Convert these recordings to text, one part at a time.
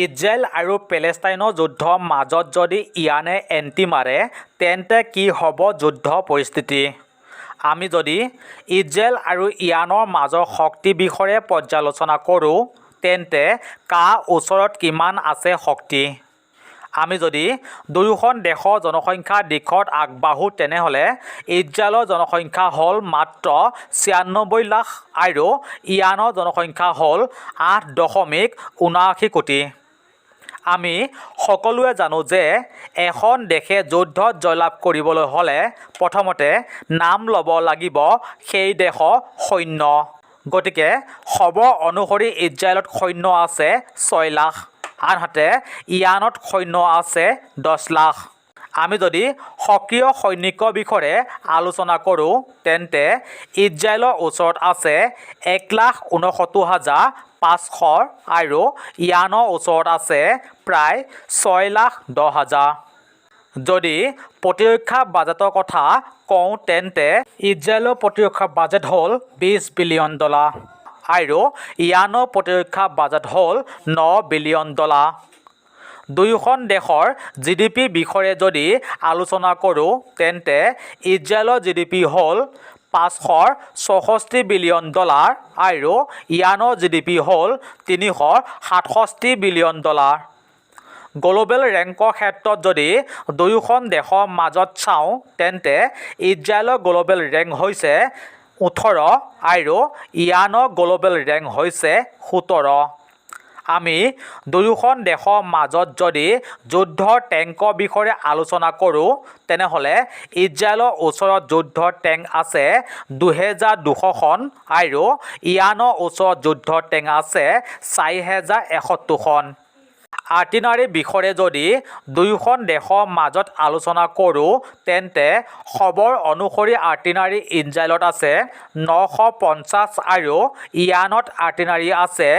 Israel আৰু পেলেষ্টাইনৰ যুদ্ধৰ মাজত যদি ইৰাণে এণ্টি মাৰে তেন্তে কি হ'ব যুদ্ধ পৰিস্থিতি? আমি যদি ইজৰাইল আৰু ইৰাণৰ মাজৰ শক্তি বিষয়ে পৰ্যালোচনা কৰোঁ তেন্তে কাৰ ওচৰত কিমান আছে শক্তি? আমি যদি দুয়োখন দেশৰ জনসংখ্যাৰ দিশত আগবাঢ়োঁ তেনেহ'লে ইজৰাইলৰ জনসংখ্যা হ'ল মাত্ৰ ৯৬ লাখ আৰু ইৰাণৰ জনসংখ্যা হ'ল ৮.৭৯ কোটি। আমি সকলোৱে জানো যে এখন দেশে যুদ্ধত জয়লাভ কৰিবলৈ হ'লে প্ৰথমতে নাম ল'ব লাগিব সেই দেশৰ সৈন্য। গতিকে খবৰ অনুসৰি ইজৰাইলত সৈন্য আছে ৬ লাখ, আনহাতে ইৰাণত সৈন্য আছে ১০ লাখ। আমি যদি সক্ৰিয় সৈনিকৰ বিষয়ে আলোচনা কৰোঁ তেন্তে ইজৰাইলৰ ওচৰত আছে ১,৬৯,৫০০ আৰু ইৰাণৰ ওচৰত আছে প্ৰায় ৬,১০,০০০। যদি প্ৰতিৰক্ষা বাজেটৰ কথা কওঁ তেন্তে ইজৰাইলৰ প্ৰতিৰক্ষা বাজেট হ'ল $২০ বিলিয়ন আৰু ইৰাণৰ প্ৰতিৰক্ষা বাজেট হ'ল $৯ বিলিয়ন। দুয়োখন দেশৰ GDP বিষয়ে যদি আলোচনা কৰোঁ তেন্তে ইজৰাইলৰ GDP হ'ল $৫৬৪ বিলিয়ন আৰু ইৰাণৰ GDP হ'ল $৩৬৭ বিলিয়ন। গ্ল'বেল ৰেংকৰ ক্ষেত্ৰত যদি দুয়োখন দেশৰ মাজত চাওঁ তেন্তে ইজৰাইলৰ গ্ল'বেল ৰেংক হৈছে ১৮ আৰু ইৰাণৰ গ্ল'বেল ৰেংক হৈছে ১৭। আমি দুয়োখন দেশৰ মাজত যদি যুদ্ধৰ টেংকৰ বিষয়ে আলোচনা কৰোঁ তেনেহ'লে ইজৰাইলৰ ওচৰত যুদ্ধৰ টেংক আছে ২,২০০খন আৰু ইৰাণৰ ওচৰত যুদ্ধৰ টেংক আছে ৪,০৭১খন। আৰ্টিলাৰীৰ বিষয়ে যদি দুয়োখন দেশৰ মাজত আলোচনা কৰোঁ তেন্তে খবৰ অনুসৰি আৰ্টিলাৰী ইজৰাইলত আছে ৯৫০ আৰু ইৰাণত আৰ্টিলাৰী আছে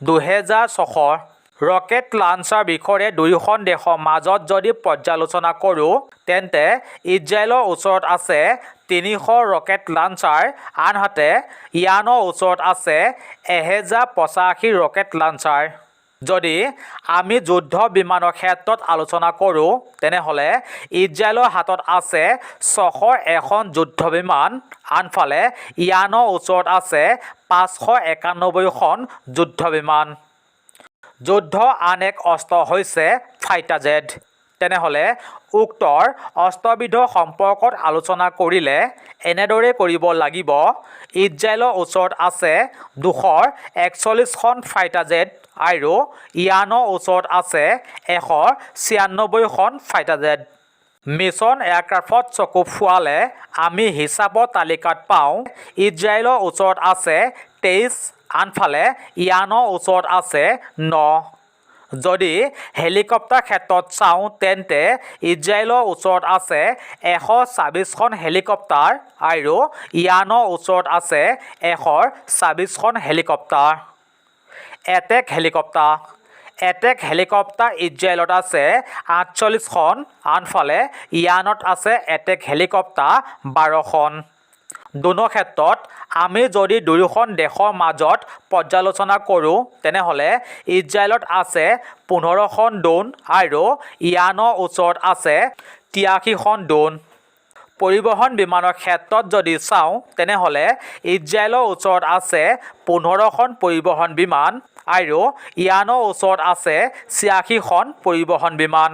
২,৬০০। ৰকেট লঞ্চাৰৰ বিষয়ে দুয়োখন দেশৰ মাজত যদি পৰ্যালোচনা কৰোঁ তেন্তে ইজৰাইলৰ ওচৰত আছে ৩০০ ৰকেট লঞ্চাৰ, আনহাতে ইৰাণৰ ওচৰত আছে ১,০৮৫ ৰকেট লঞ্চাৰ। যদি আমি যুদ্ধ বিমানৰ ক্ষেত্ৰত আলোচনা কৰোঁ তেনেহ'লে ইজৰাইলৰ হাতত আছে ৬০১খন যুদ্ধ বিমান, আনফালে ইৰাণৰ ওচৰত আছে ৫৯১খন যুদ্ধ বিমান। যুদ্ধৰ আন এক অস্ত্ৰ হৈছে ফাইটাৰ জেট। তেনেহ'লে উক্ত অস্ত্ৰবিধৰ সম্পৰ্কত আলোচনা কৰিলে এনেদৰে কৰিব লাগিব। ইজৰাইলৰ ওচৰত আছে ২৪১খন ফাইটাৰ জেট আৰু ইৰাণৰ ওচৰত আছে ১৯৬খন ফাইটাৰ জেট। মিছন এয়াৰক্ৰাফ্টত চকু ফুৰালে আমি হিচাপৰ তালিকাত পাওঁ ইজৰাইলৰ ওচৰত আছে ২৩, আনফালে ইৰাণৰ ওচৰত আছে ৯। যদি হেলিকপ্টাৰ ক্ষেত্ৰত চাওঁ তেন্তে ইজৰাইলৰ ওচৰত আছে ১২৬খন হেলিকপ্টাৰ আৰু ইৰাণৰ ওচৰত আছে ১২৬খন হেলিকপ্টাৰ। এটেক হেলিকপ্টাৰ ইজৰাইলত আছে ৪৮খন, আনফালে ইৰাণত আছে এটেক হেলিকপ্টাৰ ১২খন। ড্ৰোনৰ ক্ষেত্ৰত আমি যদি দুয়োখন দেশৰ মাজত পৰ্যালোচনা কৰোঁ তেনেহ'লে ইজৰাইলত আছে ১৫খন ড্ৰোন আৰু ইৰাণৰ ওচৰত আছে ৮৩খন ড্ৰোন। পৰিবহণ বিমানৰ ক্ষেত্ৰত যদি চাওঁ তেনেহ'লে ইজৰাইলৰ ওচৰত আছে ১৫খন পৰিবহণ বিমান আৰু ইৰাণৰ ওচৰত আছে ৮৬খন পৰিবহণ বিমান।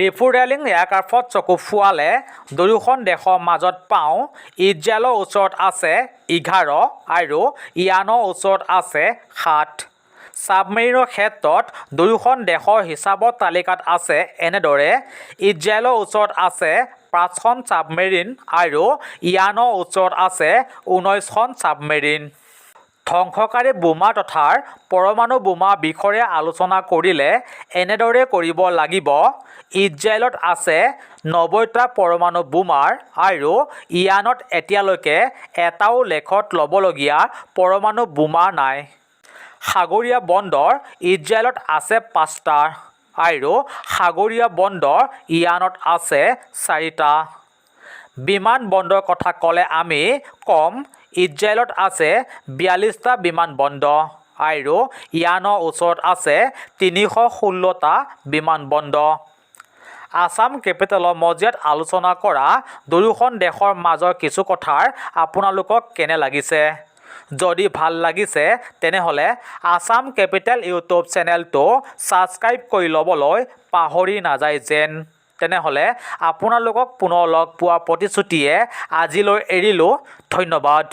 ৰিফুৱেলিং এয়াৰক্ৰাফ্টত চকু ফুৰালে দুয়োখন দেশৰ মাজত পাওঁ ইজৰাইলৰ ওচৰত আছে ১১ আৰু ইৰাণৰ ওচৰত আছে ৭। ছাবমেৰিনৰ ক্ষেত্ৰত দুয়োখন দেশৰ হিচাপৰ তালিকাত আছে এনেদৰে। ইজৰাইলৰ ওচৰত আছে ৫খন ছাবমেৰিন আৰু ইৰাণৰ ওচৰত আছে ১৯খন ছাবমেৰিন। ধ্বংসকাৰী বোমা তথা পৰমাণু বোমা বিষয়ে আলোচনা কৰিলে এনেদৰে কৰিব লাগিব। ইজৰাইলত আছে ৯০টা পৰমাণু বোমাৰ আৰু ইৰাণত এতিয়ালৈকে এটাও লেখত ল'বলগীয়া পৰমাণু বোমা নাই। সাগৰীয় বন্দৰ ইজৰাইলত আছে ৫টা আৰু সাগৰীয় বন্দৰ ইৰাণত আছে ৪টা। বিমানবন্দৰৰ কথা ক'লে আমি ক'ম ইজৰাইলত আছে ৪২টা বিমানবন্দৰ আৰু ইয়ানৰ ওচৰত আছে 316টা বিমানবন্দৰ। আছাম কেপিটেলৰ মজিয়াত আলোচনা কৰা দুয়োখন দেশৰ মাজৰ কিছু কথাৰ আপোনালোকক কেনে লাগিছে? যদি ভাল লাগিছে তেনেহ'লে আছাম কেপিটেল ইউটিউব চেনেলটো ছাবস্ক্ৰাইব কৰি ল'বলৈ পাহৰি নাযায় যেন। তেনেহ'লে আপোনালোকক পুনৰ লগ পোৱাৰ প্ৰতিশ্ৰুতিয়ে আজিলৈ এৰিলোঁ। ধন্যবাদ।